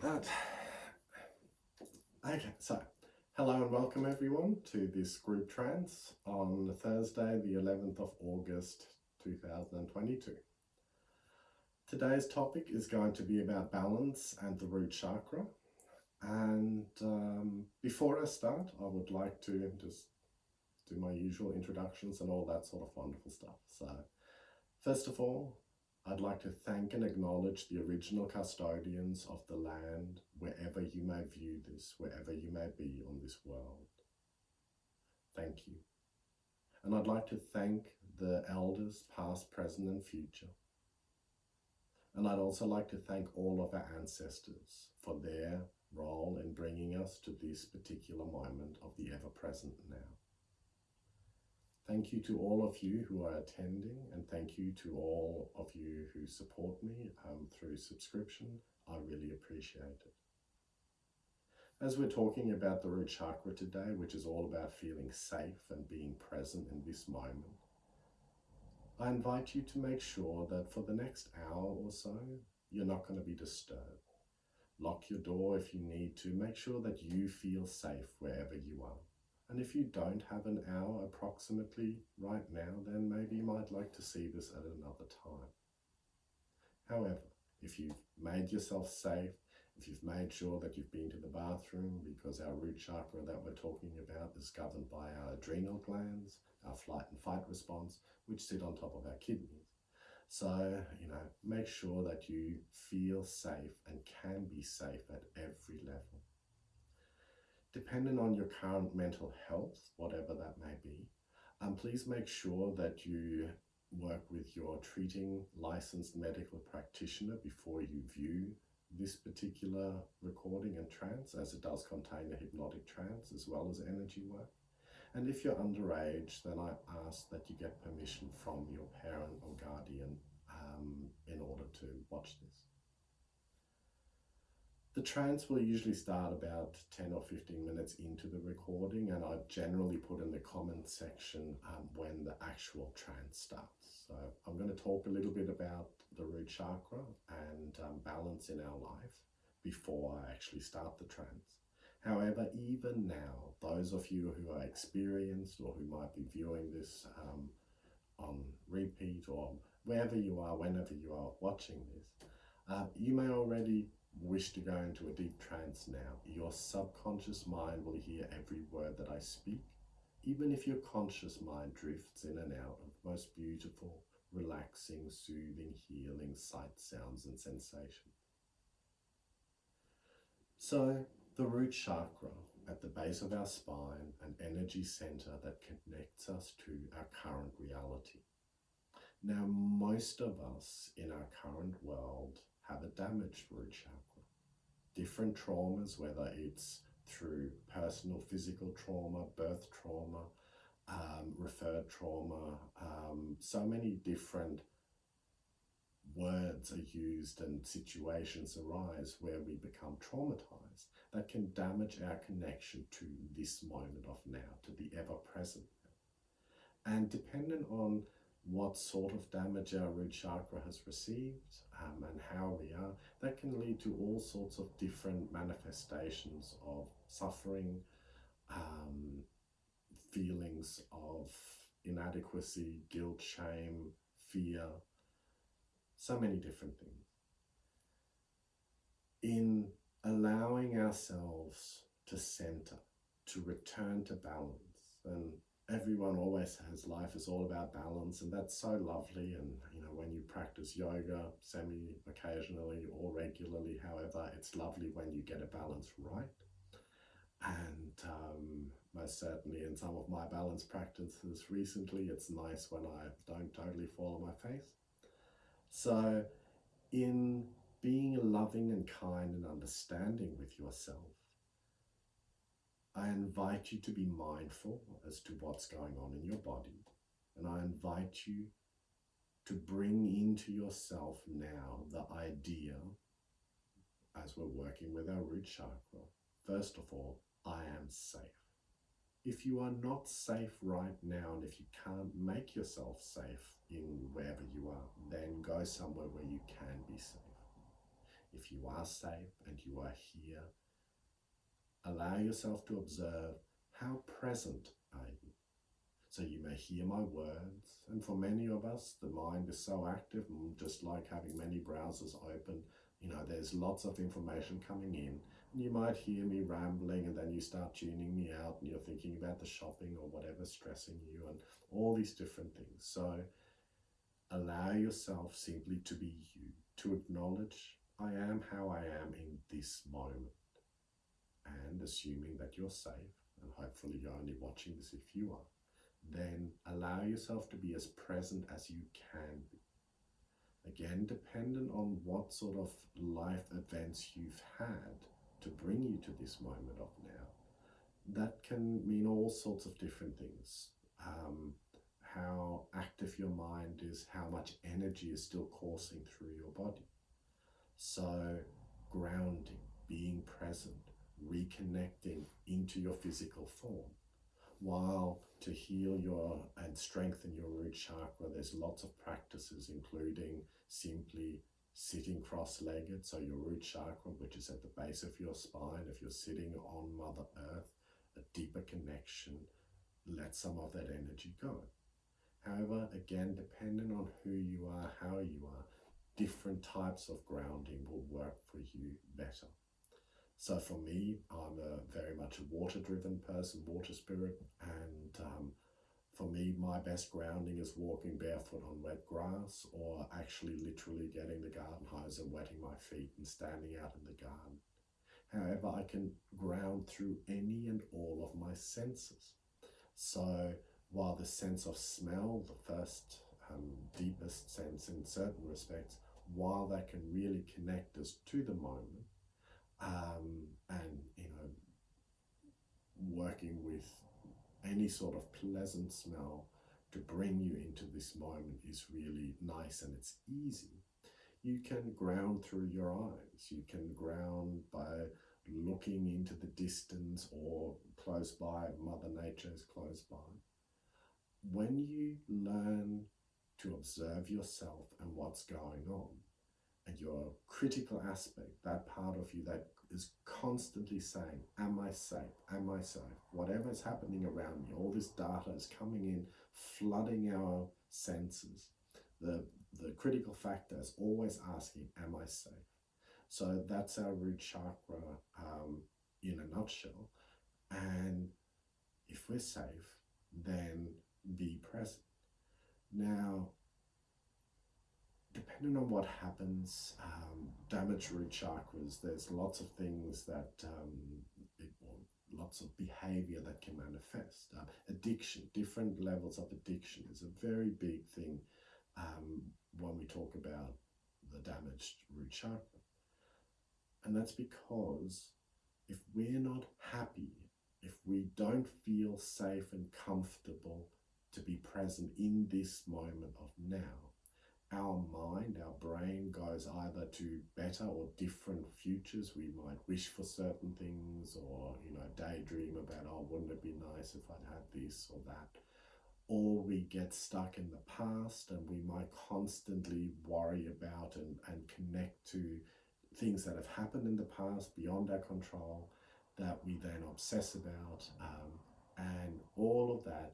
Okay, so hello and welcome everyone to this group trance on Thursday, the 11th of August 2022. Today's topic is going to be about balance and the root chakra. And before I start, I would like to just do my usual introductions and all that sort of wonderful stuff. So, first of all, I'd like to thank and acknowledge the original custodians of the land, wherever you may view this, wherever you may be on this world. Thank you. And I'd like to thank the elders, past, present, and future. And I'd also like to thank all of our ancestors for their role in bringing us to this particular moment of the ever-present now. Thank you to all of you who are attending, and thank you to all of you who support me through subscription. I really appreciate it. As we're talking about the root chakra today, which is all about feeling safe and being present in this moment, I invite you to make sure that for the next hour or so, you're not going to be disturbed. Lock your door if you need to. Make sure that you feel safe wherever you are. And if you don't have an hour approximately right now, then maybe you might like to see this at another time. However, if you've made yourself safe, if you've made sure that you've been to the bathroom, because our root chakra that we're talking about is governed by our adrenal glands, our flight and fight response, which sit on top of our kidneys. So, make sure that you feel safe and can be safe at every level. Depending on your current mental health, whatever that may be, please make sure that you work with your treating licensed medical practitioner before you view this particular recording and trance, as it does contain a hypnotic trance as well as energy work. And if you're underage, then I ask that you get permission from your parent or guardian in order to watch this. The trance will usually start about 10 or 15 minutes into the recording, and I generally put in the comment section when the actual trance starts. So I'm going to talk a little bit about the root chakra and balance in our life before I actually start the trance. However, even now, those of you who are experienced or who might be viewing this on repeat or wherever you are, whenever you are watching this, you may already wish to go into a deep trance now. Your subconscious mind will hear every word that I speak, even if your conscious mind drifts in and out of most beautiful, relaxing, soothing, healing sights, sounds, and sensations. So, the root chakra at the base of our spine, an energy center that connects us to our current reality. Now, most of us in our current world have a damaged root chakra. Different traumas, whether it's through personal physical trauma, birth trauma, referred trauma, so many different words are used and situations arise where we become traumatized that can damage our connection to this moment of now, to the ever-present now. And depending on what sort of damage our root chakra has received and how we are, that can lead to all sorts of different manifestations of suffering, feelings of inadequacy, guilt, shame, fear, so many different things. In allowing ourselves to center, to return to balance, and everyone always says life is all about balance, and that's so lovely. And when you practice yoga occasionally or regularly, however, it's lovely when you get a balance right. And most certainly in some of my balance practices recently, it's nice when I don't totally fall on my face. So in being loving and kind and understanding with yourself, I invite you to be mindful as to what's going on in your body. And I invite you to bring into yourself now the idea, as we're working with our root chakra, first of all, I am safe. If you are not safe right now, and if you can't make yourself safe in wherever you are, then go somewhere where you can be safe. If if you are safe and you are here, allow yourself to observe how present are you. So you may hear my words, and for many of us, the mind is so active, and just like having many browsers open, there's lots of information coming in, and you might hear me rambling, and then you start tuning me out, and you're thinking about the shopping or whatever's stressing you, and all these different things. So allow yourself simply to be you, to acknowledge, I am how I am in this moment, and assuming that you're safe, and hopefully you're only watching this if you are, then allow yourself to be as present as you can be. Again, dependent on what sort of life events you've had to bring you to this moment of now. That can mean all sorts of different things. How active your mind is, how much energy is still coursing through your body. So grounding, being present, reconnecting into your physical form. While to heal and strengthen your root chakra, there's lots of practices, including simply sitting cross-legged, so your root chakra, which is at the base of your spine, if you're sitting on Mother Earth, a deeper connection, let some of that energy go. However, again, depending on who you are, how you are, different types of grounding will work for you better. So for me, I'm very much a water-driven person, water spirit, and for me, my best grounding is walking barefoot on wet grass, or actually literally getting the garden hose and wetting my feet and standing out in the garden. However, I can ground through any and all of my senses. So while the sense of smell, the first deepest sense in certain respects, while that can really connect us to the moment, and working with any sort of pleasant smell to bring you into this moment is really nice, and it's easy. You can ground through your eyes. You can ground by looking into the distance or close by. Mother Nature is close by. When you learn to observe yourself and what's going on, and your critical aspect, that part of you that is constantly saying, am I safe? Am I safe? Whatever is happening around me, all this data is coming in, flooding our senses. The critical factor is always asking, am I safe? So that's our root chakra in a nutshell. And if we're safe, then be present. Now, depending on what happens, damaged root chakras, there's lots of things that, lots of behavior that can manifest. Addiction, different levels of addiction is a very big thing when we talk about the damaged root chakra. And that's because if we're not happy, if we don't feel safe and comfortable to be present in this moment of now, our mind, our brain goes either to better or different futures. We might wish for certain things, or daydream about, oh, wouldn't it be nice if I'd had this or that. Or we get stuck in the past, and we might constantly worry about and connect to things that have happened in the past beyond our control that we then obsess about, and all of that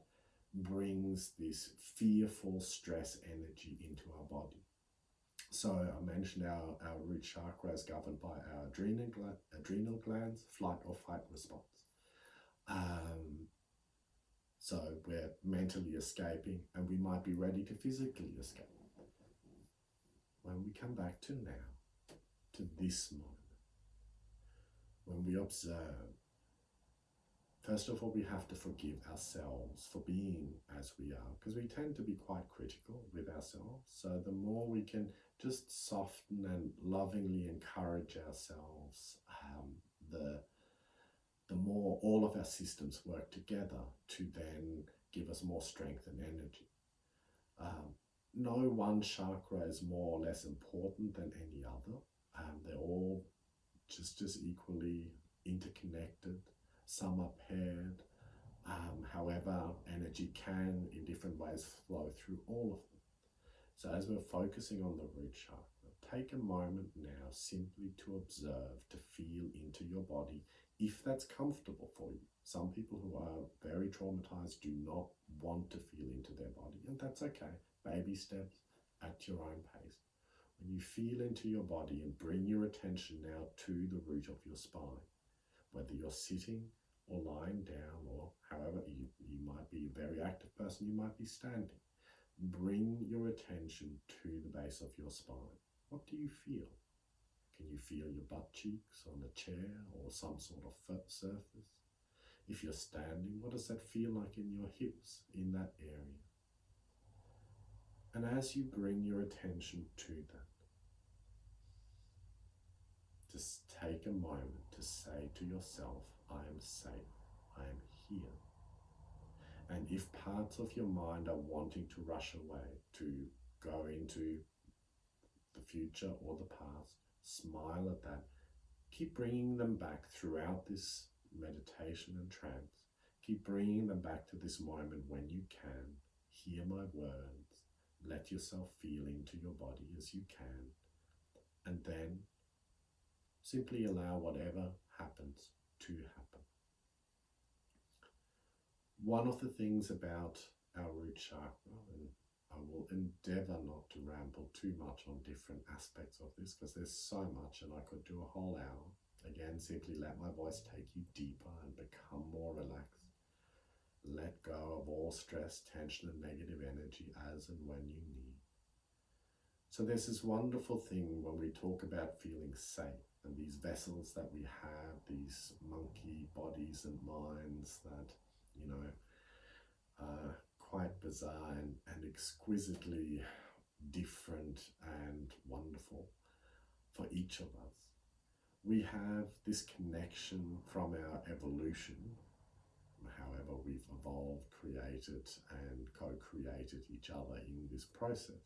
brings this fearful stress energy into our body. So I mentioned our root chakra is governed by our adrenal glands, flight or fight response. So we're mentally escaping, and we might be ready to physically escape. When we come back to now, to this moment, when we observe, first of all, we have to forgive ourselves for being as we are, because we tend to be quite critical with ourselves. So the more we can just soften and lovingly encourage ourselves, the more all of our systems work together to then give us more strength and energy. No one chakra is more or less important than any other. They're all just as equally interconnected. Some are paired. However, energy can in different ways flow through all of them. So as we're focusing on the root chakra, take a moment now simply to observe, to feel into your body, if that's comfortable for you. Some people who are very traumatized do not want to feel into their body, and that's okay. Baby steps at your own pace. When you feel into your body and bring your attention now to the root of your spine, whether you're sitting or lying down, or however, you might be a very active person, you might be standing. Bring your attention to the base of your spine. What do you feel? Can you feel your butt cheeks on a chair or some sort of surface? If you're standing, what does that feel like in your hips, in that area? And as you bring your attention to that, just take a moment to say to yourself, I am safe, I am here. And if parts of your mind are wanting to rush away, to go into the future or the past, smile at that. Keep bringing them back throughout this meditation and trance. Keep bringing them back to this moment when you can. Hear my words. Let yourself feel into your body as you can. And then simply allow whatever happens to happen. One of the things about our root chakra, and I will endeavour not to ramble too much on different aspects of this because there's so much and I could do a whole hour. Again, simply let my voice take you deeper and become more relaxed. Let go of all stress, tension and negative energy as and when you need. So there's this wonderful thing when we talk about feeling safe and these vessels that we have, these monkey bodies and minds that, are quite bizarre and exquisitely different and wonderful for each of us. We have this connection from our evolution, however we've evolved, created and co-created each other in this process,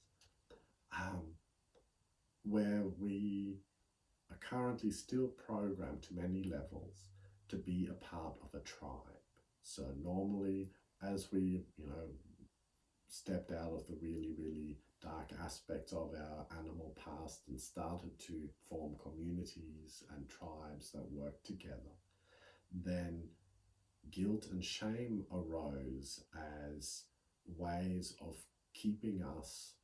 where we are currently still programmed to many levels to be a part of a tribe. So normally, as we, stepped out of the really, really dark aspects of our animal past and started to form communities and tribes that work together, then guilt and shame arose as ways of keeping us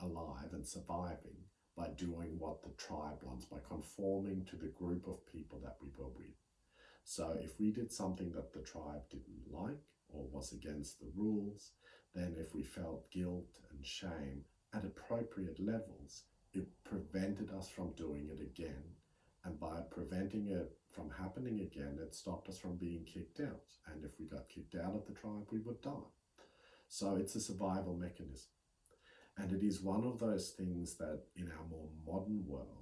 alive and surviving by doing what the tribe wants, by conforming to the group of people that we were with. So if we did something that the tribe didn't like or was against the rules, then if we felt guilt and shame at appropriate levels, it prevented us from doing it again. And by preventing it from happening again, it stopped us from being kicked out. And if we got kicked out of the tribe, we would die. So it's a survival mechanism. And it is one of those things that in our more modern world,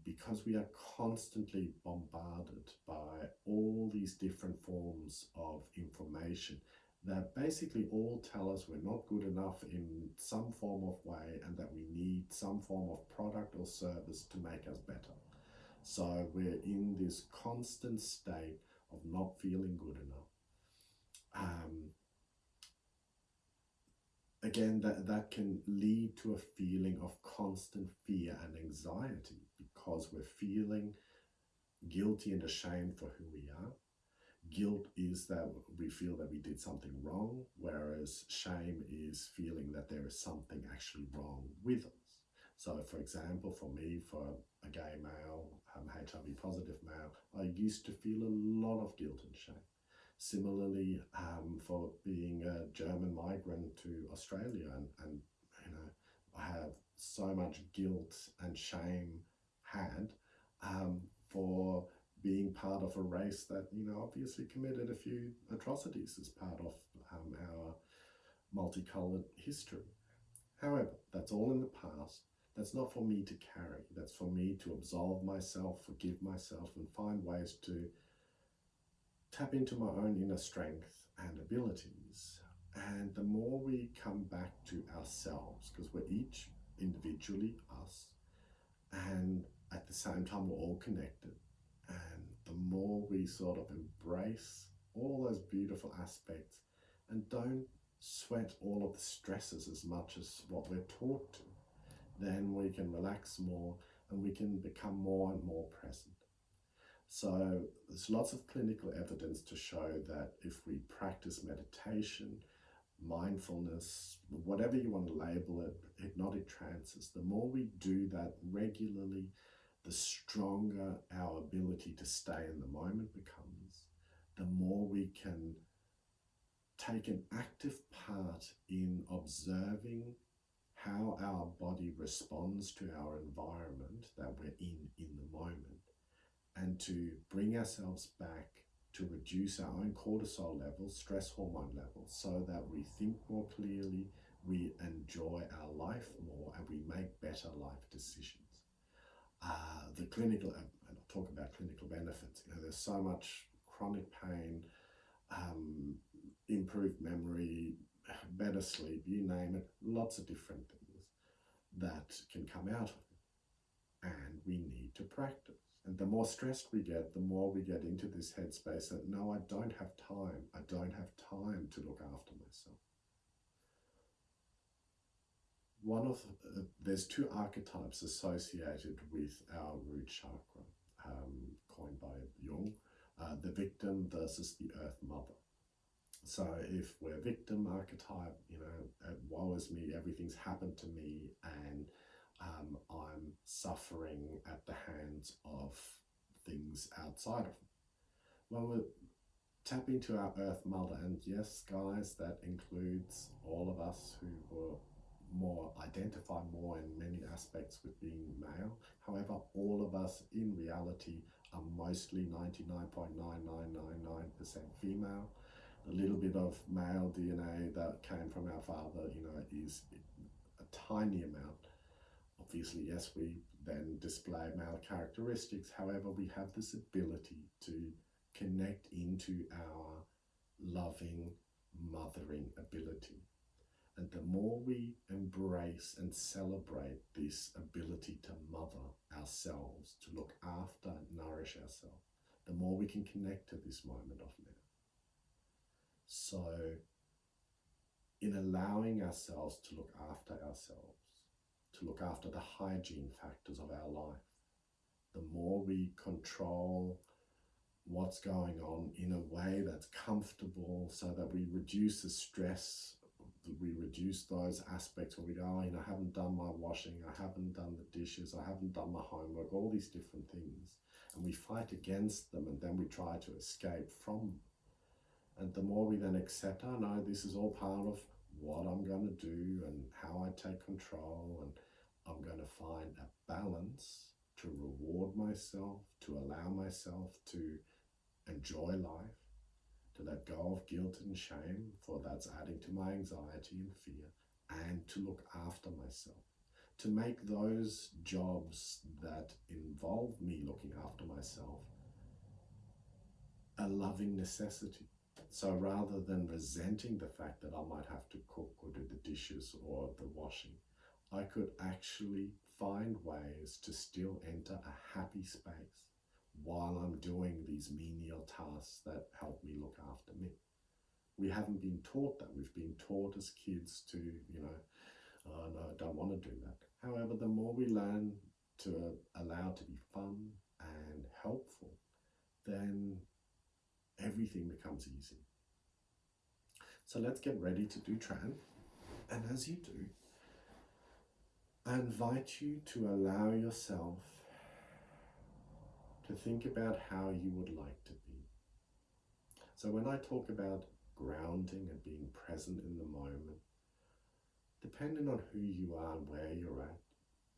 because we are constantly bombarded by all these different forms of information that basically all tell us we're not good enough in some form of way and that we need some form of product or service to make us better. So we're in this constant state of not feeling good enough. Again, that can lead to a feeling of constant fear and anxiety because we're feeling guilty and ashamed for who we are. Guilt is that we feel that we did something wrong, whereas shame is feeling that there is something actually wrong with us. So, for example, for me, for a gay male, HIV positive male, I used to feel a lot of guilt and shame. Similarly, for being a German migrant to Australia, and I have so much guilt and shame for being part of a race that obviously committed a few atrocities as part of our multicolored history. However, that's all in the past. That's not for me to carry. That's for me to absolve myself, forgive myself, and find ways to tap into my own inner strength and abilities. And the more we come back to ourselves, because we're each individually us, and at the same time we're all connected, and the more we sort of embrace all those beautiful aspects and don't sweat all of the stresses as much as what we're taught to, then we can relax more and we can become more and more present. So there's lots of clinical evidence to show that if we practice meditation, mindfulness, whatever you want to label it, hypnotic trances, the more we do that regularly, the stronger our ability to stay in the moment becomes, the more we can take an active part in observing how our body responds to our environment that we're in the moment, and to bring ourselves back to reduce our own cortisol levels, stress hormone levels, so that we think more clearly, we enjoy our life more, and we make better life decisions. The clinical, and I'll talk about clinical benefits, there's so much chronic pain, improved memory, better sleep, you name it, lots of different things that can come out of it. And we need to practice. And the more stressed we get, the more we get into this headspace that, no, I don't have time. I don't have time to look after myself. There's two archetypes associated with our root chakra, coined by Jung, the victim versus the earth mother. So if we're victim archetype, woe is me, everything's happened to me, and I'm suffering at the hands of things outside of me. When we tap into our earth mother, and yes, guys, that includes all of us who were identify more in many aspects with being male. However, all of us in reality are mostly 99.9999% female. The little bit of male DNA that came from our father, is a tiny amount. Obviously, yes, we then display male characteristics. However, we have this ability to connect into our loving, mothering ability. And the more we embrace and celebrate this ability to mother ourselves, to look after, nourish ourselves, the more we can connect to this moment of now. So, in allowing ourselves to look after ourselves, to look after the hygiene factors of our life, the more we control what's going on in a way that's comfortable, so that we reduce the stress, we reduce those aspects where we go, I haven't done my washing, I haven't done the dishes, I haven't done my homework, all these different things. And we fight against them, and then we try to escape from them. And the more we then accept, no, this is all part of what I'm going to do and how I take control, and I'm going to find a balance to reward myself, to allow myself to enjoy life, to let go of guilt and shame, for that's adding to my anxiety and fear, and to look after myself, to make those jobs that involve me looking after myself a loving necessity. So rather than resenting the fact that I might have to cook or do the dishes or the washing, I could actually find ways to still enter a happy space while I'm doing these menial tasks that help me look after me. We haven't been taught that. We've been taught as kids to, oh no, I don't want to do that. However, the more we learn to allow to be fun and helpful, then everything becomes easy. So let's get ready to do trance. And as you do, I invite you to allow yourself to think about how you would like to be. So when I talk about grounding and being present in the moment, depending on who you are and where you're at,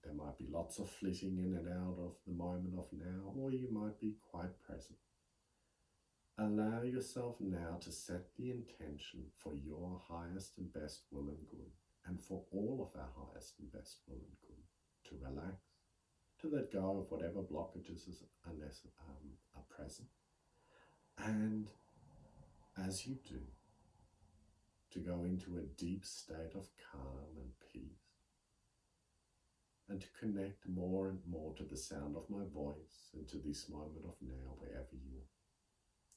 there might be lots of flitting in and out of the moment of now, or you might be quite present. Allow yourself now to set the intention for your highest and best will and good, and for all of our highest and best will and good, to relax, to let go of whatever blockages are present, and as you do, to go into a deep state of calm and peace, and to connect more and more to the sound of my voice and to this moment of now, wherever you are.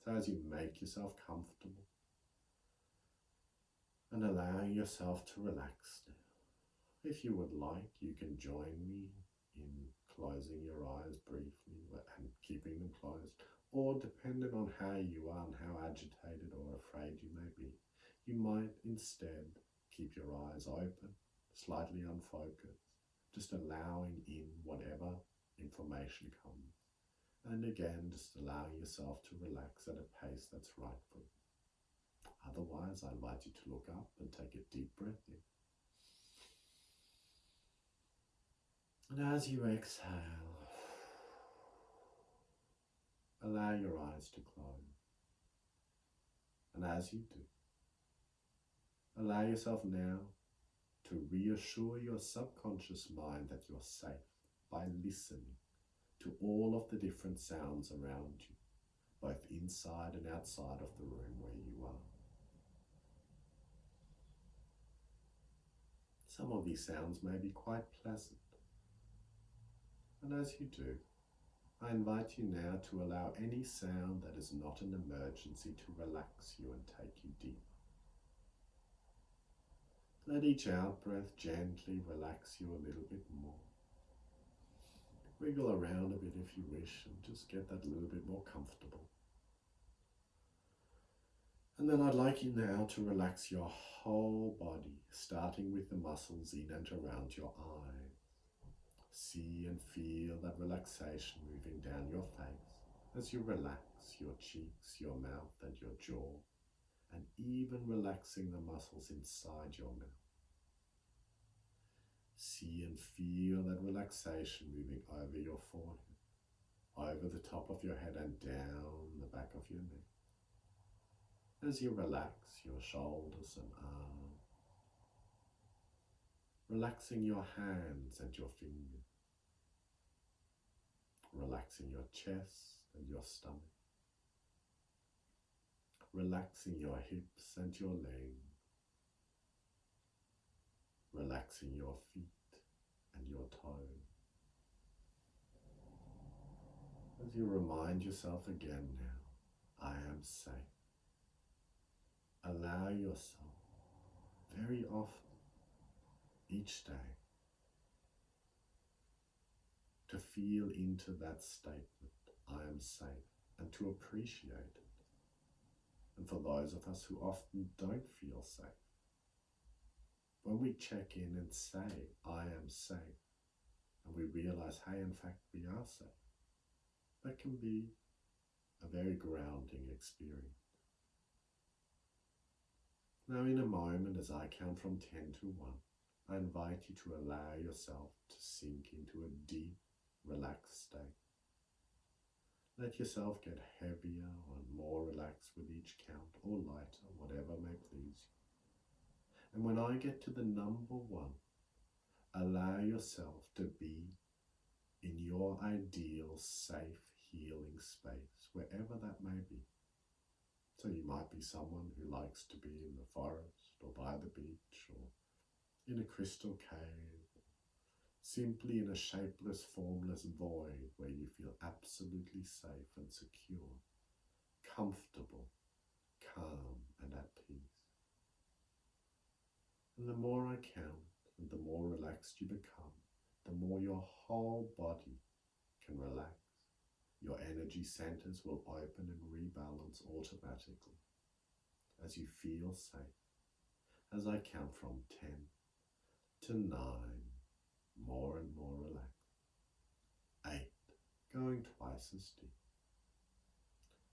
So as you make yourself comfortable, and allowing yourself to relax now. If you would like, you can join me in closing your eyes briefly and keeping them closed, or depending on how you are and how agitated or afraid you may be, you might instead keep your eyes open, slightly unfocused, just allowing in whatever information comes. And again, just allowing yourself to relax at a pace that's right for you. Otherwise, I invite you to look up and take a deep breath in. And as you exhale, allow your eyes to close. And as you do, allow yourself now to reassure your subconscious mind that you're safe by listening to all of the different sounds around you, both inside and outside of the room where you are. Some of these sounds may be quite pleasant. And as you do, I invite you now to allow any sound that is not an emergency to relax you and take you deep. Let each out-breath gently relax you a little bit more. Wiggle around a bit if you wish and just get that a little bit more comfortable. And then I'd like you now to relax your whole body, starting with the muscles in and around your eyes. See and feel that relaxation moving down your face as you relax your cheeks, your mouth and your jaw, and even relaxing the muscles inside your mouth. See and feel that relaxation moving over your forehead, over the top of your head and down the back of your neck. As you relax your shoulders and arms, relaxing your hands and your fingers, relaxing your chest and your stomach, relaxing your hips and your legs, relaxing your feet and your toes. As you remind yourself again now, I am safe. Allow yourself very often, each day, to feel into that statement, I am safe, and to appreciate it. And for those of us who often don't feel safe, when we check in and say, I am safe, and we realize, hey, in fact, we are safe, that can be a very grounding experience. Now, in a moment, as I count from 10 to 1, I invite you to allow yourself to sink into a deep, relaxed state. Let yourself get heavier and more relaxed with each count, or lighter, whatever may please you. And when I get to the number 1, allow yourself to be in your ideal, safe, healing space, wherever that may be. So you might be someone who likes to be in the forest, or by the beach, or in a crystal cave, simply in a shapeless, formless void where you feel absolutely safe and secure, comfortable, calm and at peace. And the more I count, and the more relaxed you become, the more your whole body can relax. Your energy centers will open and rebalance automatically as you feel safe. As I count from 10 to 9, more and more relaxed. 8, going twice as deep.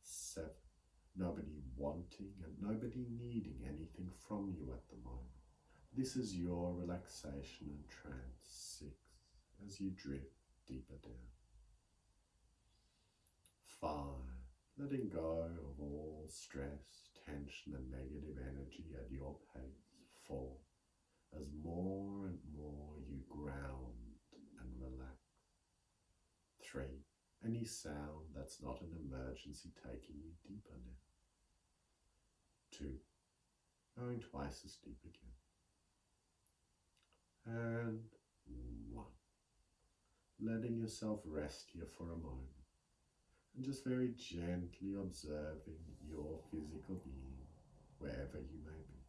7, nobody wanting and nobody needing anything from you at the moment. This is your relaxation and trance. 6, as you drift deeper down. 5, letting go of all stress, tension and negative energy at your pace. 4, as more and more you ground and relax. 3, any sound that's not an emergency taking you deeper now. 2, going twice as deep again. And 1, letting yourself rest here for a moment. And just very gently observing your physical being wherever you may be.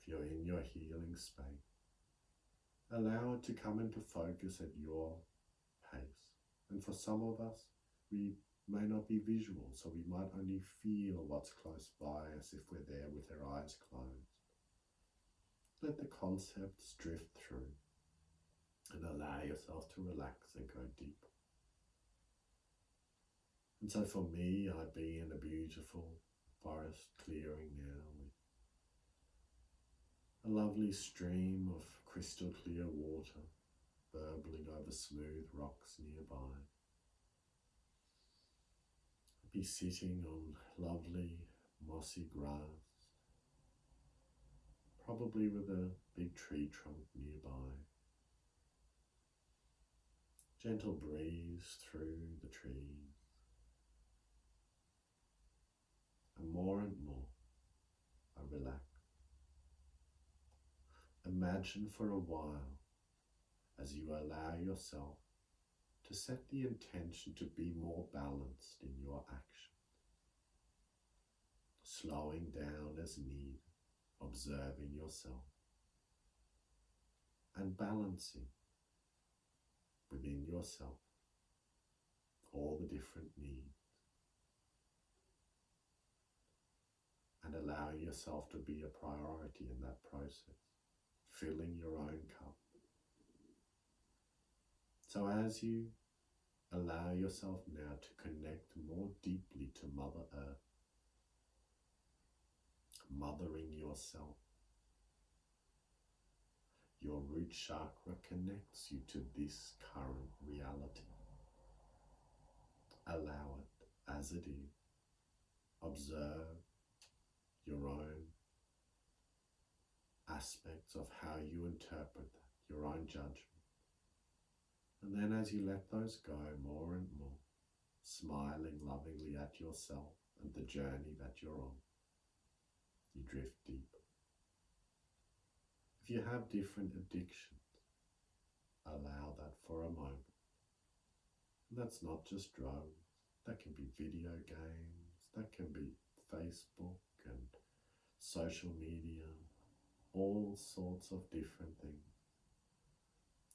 If you're in your healing space, allow it to come into focus at your pace. And for some of us, we may not be visual, so we might only feel what's close by as if we're there with our eyes closed. Let the concepts drift through and allow yourself to relax and go deep. And so for me, I'd be in a beautiful forest clearing now with a lovely stream of crystal clear water burbling over smooth rocks nearby. I'd be sitting on lovely mossy grass, probably with a big tree trunk nearby. Gentle breeze through the trees, and more I relax. Imagine for a while as you allow yourself to set the intention to be more balanced in your action, slowing down as needed, observing yourself, and balancing within yourself all the different needs, and allowing yourself to be a priority in that process, filling your own cup. So as you allow yourself now to connect more deeply to Mother Earth, mothering yourself, your root chakra connects you to this current reality. Allow it as it is. Observe your own aspects of how you interpret that, your own judgment. And then as you let those go more and more, smiling lovingly at yourself and the journey that you're on, you drift deeper. If you have different addictions, allow that for a moment. And that's not just drugs, that can be video games, that can be Facebook and social media, all sorts of different things,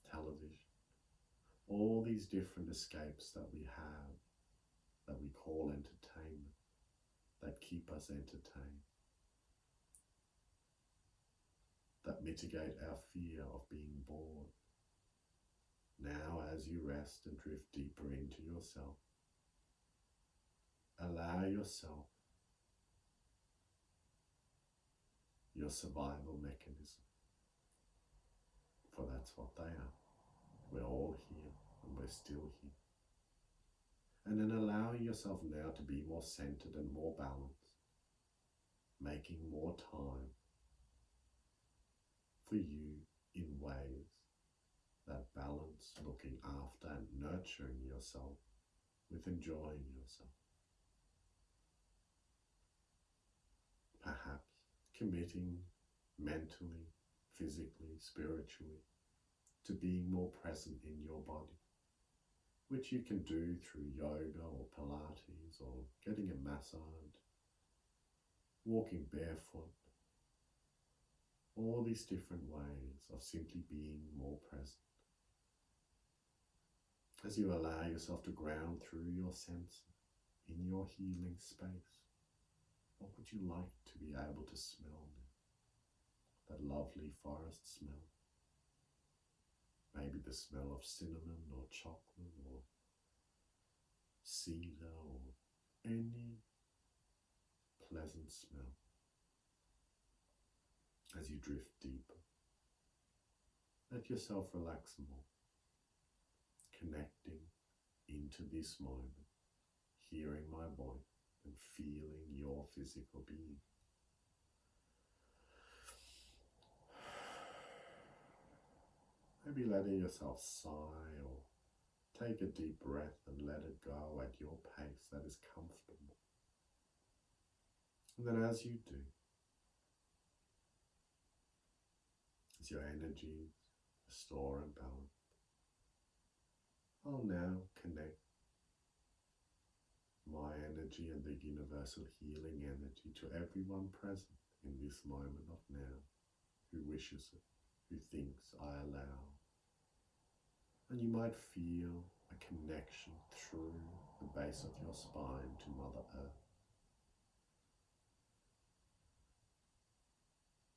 television, all these different escapes that we have, that we call entertainment, that keep us entertained, that mitigate our fear of being bored. Now, as you rest and drift deeper into yourself, allow yourself your survival mechanism, for that's what they are. We're all here and we're still here. And then allowing yourself now to be more centered and more balanced, making more time for you in ways that balance looking after and nurturing yourself with enjoying yourself. Perhaps committing mentally, physically, spiritually to being more present in your body, which you can do through yoga or Pilates or getting a massage, walking barefoot, all these different ways of simply being more present. As you allow yourself to ground through your senses in your healing space, what would you like to be able to smell now? That lovely forest smell. Maybe the smell of cinnamon or chocolate or cedar or any pleasant smell. As you drift deeper, let yourself relax more, connecting into this moment, hearing my voice and feeling your physical being. Maybe letting yourself sigh or take a deep breath and let it go at your pace that is comfortable. And then as you do, as your energies restore and balance, I'll now connect my energy and the universal healing energy to everyone present in this moment of now, who wishes it, who thinks I allow. And you might feel a connection through the base of your spine to Mother Earth.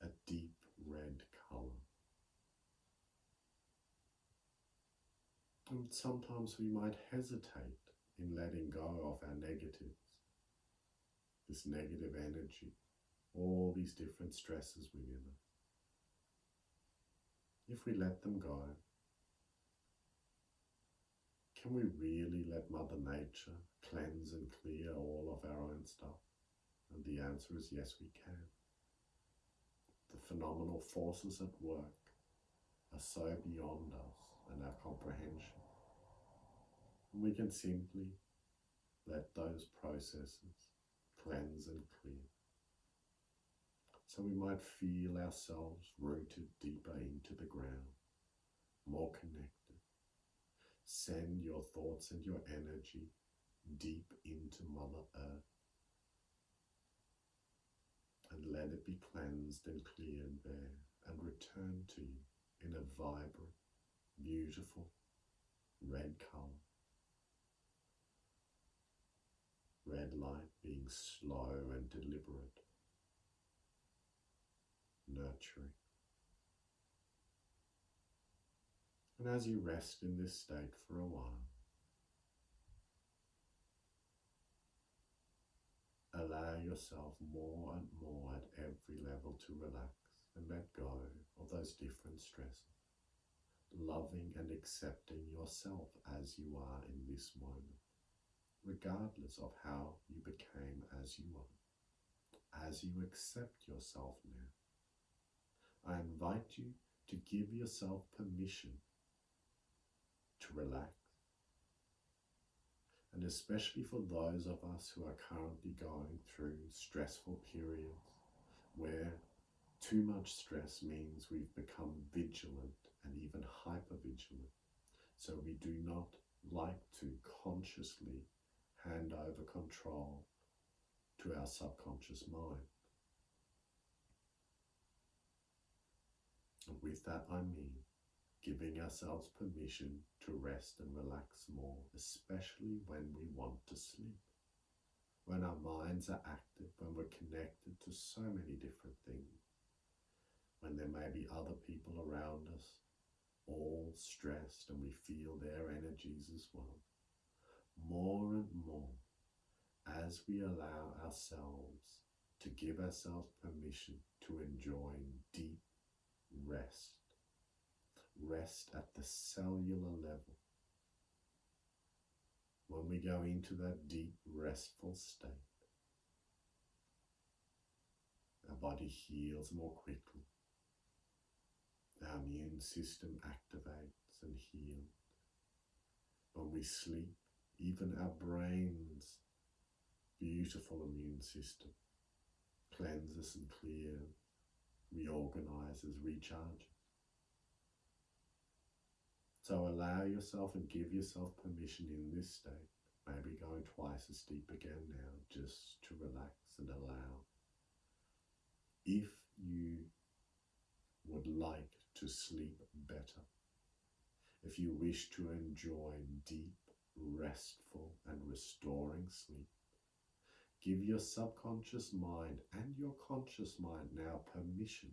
A deep red colour. And sometimes we might hesitate in letting go of our negatives, this negative energy, all these different stresses within us. If we let them go, can we really let Mother Nature cleanse and clear all of our own stuff? And the answer is yes, we can. The phenomenal forces at work are so beyond us and our comprehension. And we can simply let those processes cleanse and clear. So we might feel ourselves rooted deeper into the ground, more connected. Send your thoughts and your energy deep into Mother Earth and let it be cleansed and cleared there and return to you in a vibrant, beautiful red color. Red light being slow and deliberate, nurturing. And as you rest in this state for a while, allow yourself more and more at every level to relax and let go of those different stresses, loving and accepting yourself as you are in this moment, regardless of how you became as you are. As you accept yourself now, I invite you to give yourself permission to relax. And especially for those of us who are currently going through stressful periods where too much stress means we've become vigilant and even hyper-vigilant. So we do not like to consciously hand over control to our subconscious mind. And with that I mean giving ourselves permission to rest and relax more, especially when we want to sleep, when our minds are active, when we're connected to so many different things, when there may be other people around us, all stressed, and we feel their energies as well. More and more, as we allow ourselves to give ourselves permission to enjoy deep rest, rest at the cellular level. When we go into that deep, restful state, our body heals more quickly. Our immune system activates and heals. When we sleep, even our brain's beautiful immune system cleanses and clears, reorganizes, recharges. So allow yourself and give yourself permission in this state, maybe going twice as deep again now, just to relax and allow. If you would like to sleep better, if you wish to enjoy deep, restful and restoring sleep, give your subconscious mind and your conscious mind now permission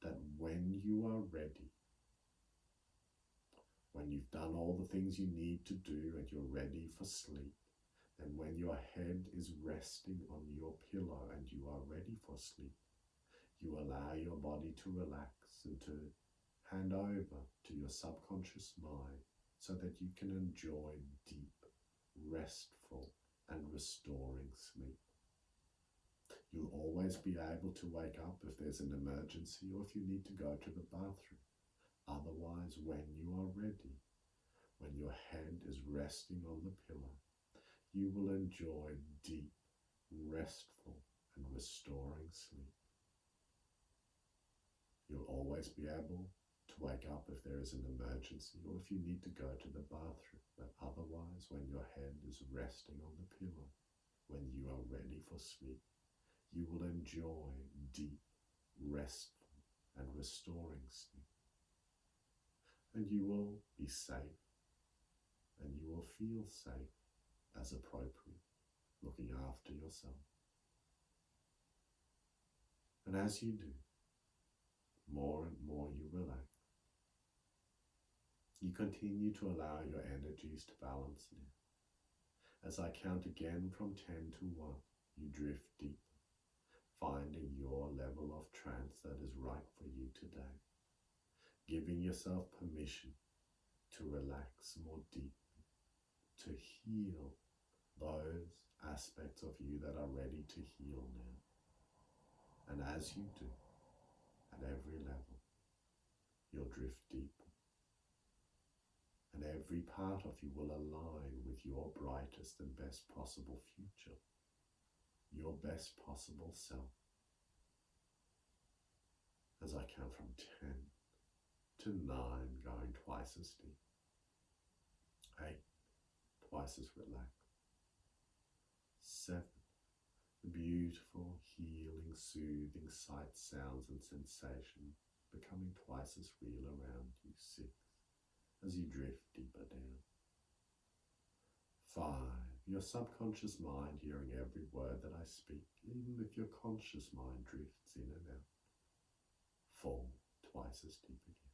that when you are ready, when you've done all the things you need to do and you're ready for sleep, and when your head is resting on your pillow and you are ready for sleep, you allow your body to relax and to hand over to your subconscious mind so that you can enjoy deep, restful and restoring sleep. You'll always be able to wake up if there's an emergency or if you need to go to the bathroom. Otherwise, when you are ready, when your head is resting on the pillow, you will enjoy deep, restful and restoring sleep. You'll always be able to wake up if there is an emergency or if you need to go to the bathroom. But otherwise, when your head is resting on the pillow, when you are ready for sleep, you will enjoy deep, restful and restoring sleep. And you will be safe, and you will feel safe as appropriate, looking after yourself. And as you do, more and more you relax. You continue to allow your energies to balance now. As I count again from 10 to 1, you drift deeper, finding your level of trance that is right for you today, giving yourself permission to relax more deeply, to heal those aspects of you that are ready to heal now. And as you do, at every level, you'll drift deeper. And every part of you will align with your brightest and best possible future, your best possible self. As I count from 10 to 9, going twice as deep. 8, twice as relaxed. 7, the beautiful, healing, soothing sights, sounds and sensations becoming twice as real around you. 6, as you drift deeper down. 5, your subconscious mind hearing every word that I speak, even if your conscious mind drifts in and out. 4, twice as deep again.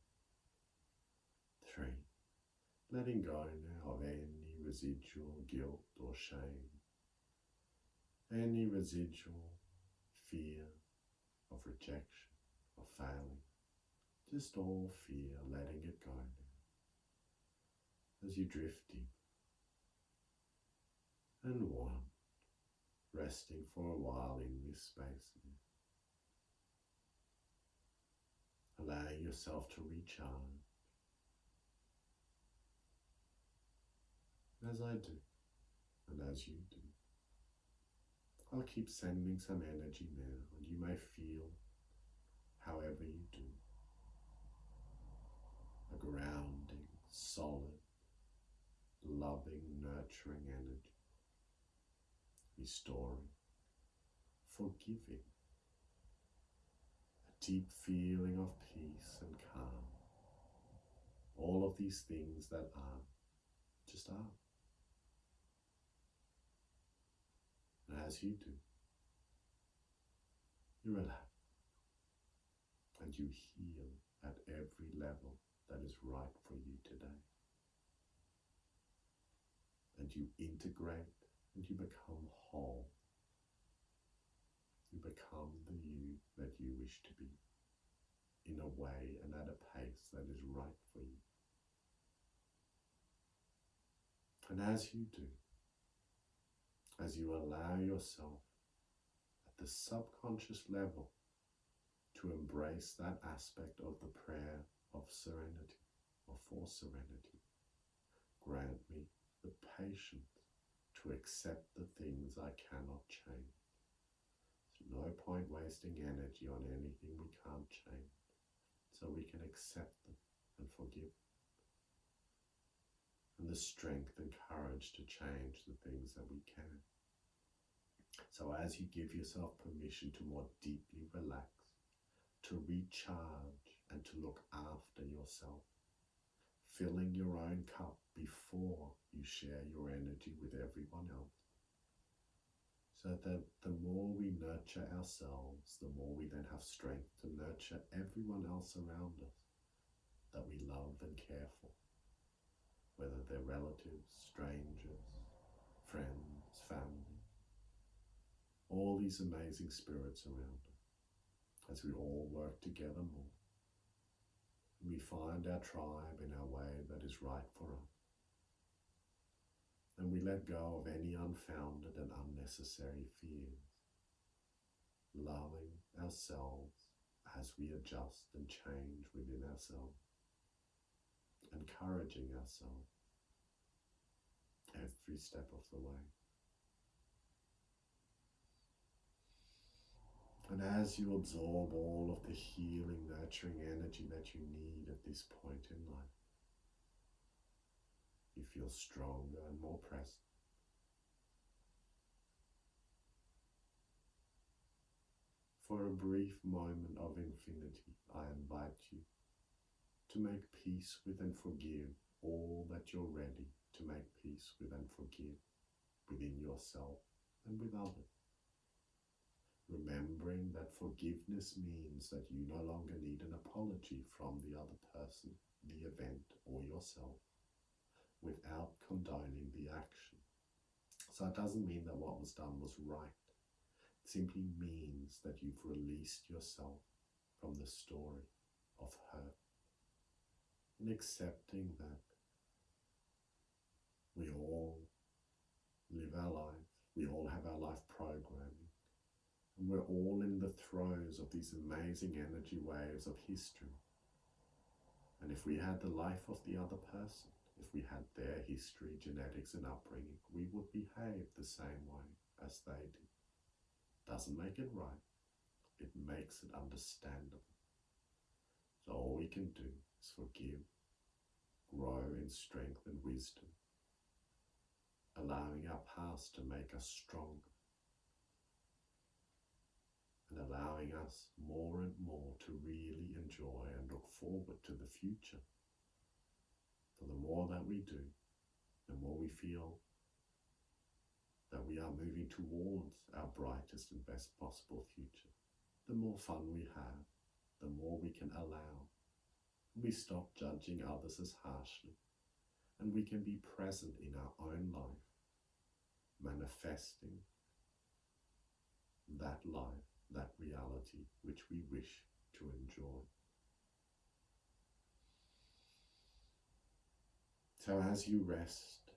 3, letting go now of any residual guilt or shame, any residual fear of rejection, of failing, just all fear, letting it go now. As you drift deep. And 1, resting for a while in this space now. Allowing yourself to recharge. As I do, and as you do, I'll keep sending some energy now, and you may feel however you do. A grounding, solid, loving, nurturing energy, restoring, forgiving, a deep feeling of peace and calm. All of these things that are, just are. And as you do, you relax and you heal at every level that is right for you today. And you integrate and you become whole. You become the you that you wish to be in a way and at a pace that is right for you. And as you do, as you allow yourself at the subconscious level to embrace that aspect of the prayer of serenity or for serenity, grant me the patience to accept the things I cannot change. There's no point wasting energy on anything we can't change, so we can accept them and forgive them. And the strength and courage to change the things that we can. So as you give yourself permission to more deeply relax, to recharge and to look after yourself, filling your own cup before you share your energy with everyone else. So that the more we nurture ourselves, the more we then have strength to nurture everyone else around us that we love and care for, whether they're relatives, strangers, friends, family, all these amazing spirits around us. As we all work together more, we find our tribe in our way that is right for us. And we let go of any unfounded and unnecessary fears, loving ourselves as we adjust and change within ourselves, encouraging ourselves every step of the way. And as you absorb all of the healing, nurturing energy that you need at this point in life, you feel stronger and more present. For a brief moment of infinity, I invite you to make peace with and forgive all that you're ready to make peace with and forgive within yourself and with others. Remembering that forgiveness means that you no longer need an apology from the other person, the event, or yourself without condoning the action. So it doesn't mean that what was done was right. It simply means that you've released yourself from the story of hurt and accepting that we all live our life, we all have our life programming, and we're all in the throes of these amazing energy waves of history. And if we had the life of the other person, if we had their history, genetics and upbringing, we would behave the same way as they did. Doesn't make it right, it makes it understandable. So all we can do is forgive, grow in strength and wisdom, allowing our past to make us stronger, and allowing us more and more to really enjoy and look forward to the future. For the more that we do, the more we feel that we are moving towards our brightest and best possible future. The more fun we have, the more we can allow. We stop judging others as harshly, and we can be present in our own life, manifesting that life, that reality which we wish to enjoy. So as you rest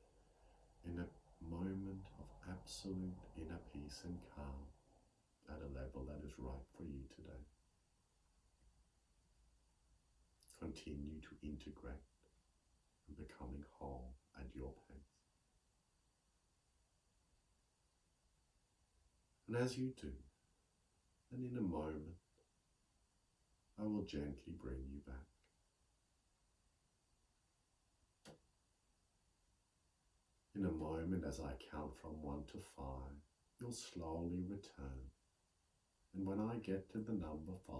in a moment of absolute inner peace and calm at a level that is right for you today, continue to integrate and becoming whole at your pace. And as you do, then in a moment, I will gently bring you back. In a moment, as I count from 1 to 5, you'll slowly return. And when I get to the number 5,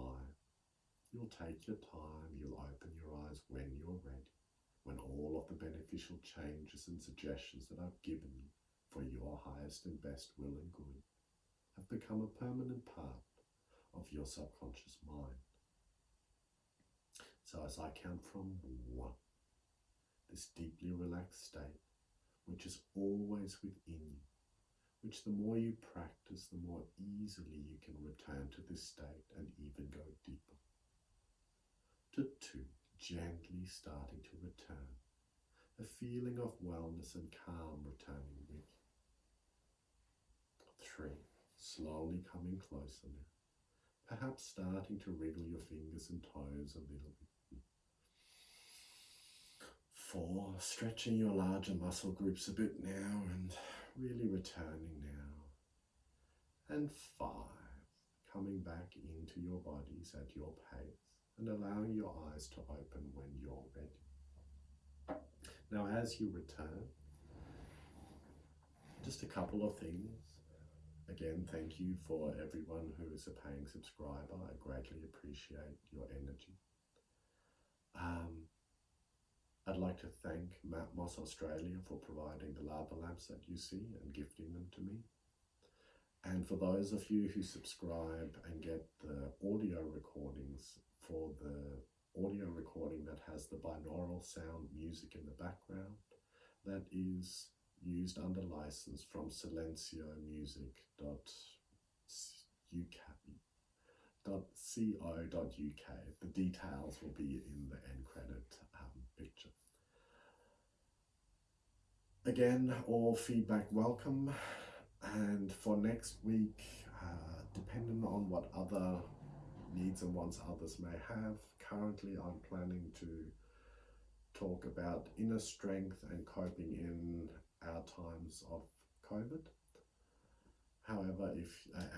you'll take your time, you'll open your eyes when you're ready, when all of the beneficial changes and suggestions that I've given you for your highest and best will and good have become a permanent part of your subconscious mind. So as I count from 1, this deeply relaxed state, which is always within you, which the more you practice, the more easily you can return to this state and even go deeper. To 2, gently starting to return, a feeling of wellness and calm returning with you. 3, slowly coming closer now, perhaps starting to wriggle your fingers and toes a little bit. 4, stretching your larger muscle groups a bit now and really returning now. And 5, coming back into your bodies at your pace and allowing your eyes to open when you're ready. Now as you return, just a couple of things. Again, thank you for everyone who is a paying subscriber. I greatly appreciate your energy. I'd like to thank Matt Moss Australia for providing the lava lamps that you see and gifting them to me. And for those of you who subscribe and get the audio recordings, for the audio recording that has the binaural sound music in the background, that is used under license from silenciomusic.co.uk. The details will be in the end credit picture. Again, all feedback welcome, and for next week, depending on what other needs and wants others may have, currently I'm planning to talk about inner strength and coping in our times of COVID. However,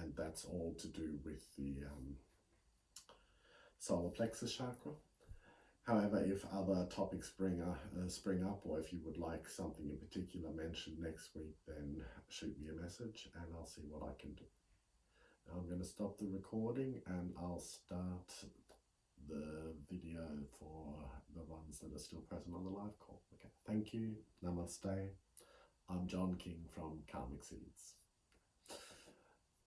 and that's all to do with the solar plexus chakra. However, if other topics spring up, or if you would like something in particular mentioned next week, then shoot me a message and I'll see what I can do. I'm going to stop the recording and I'll start the video for the ones that are still present on the live call. Okay, thank you. Namaste. I'm John King from Karmic Seeds.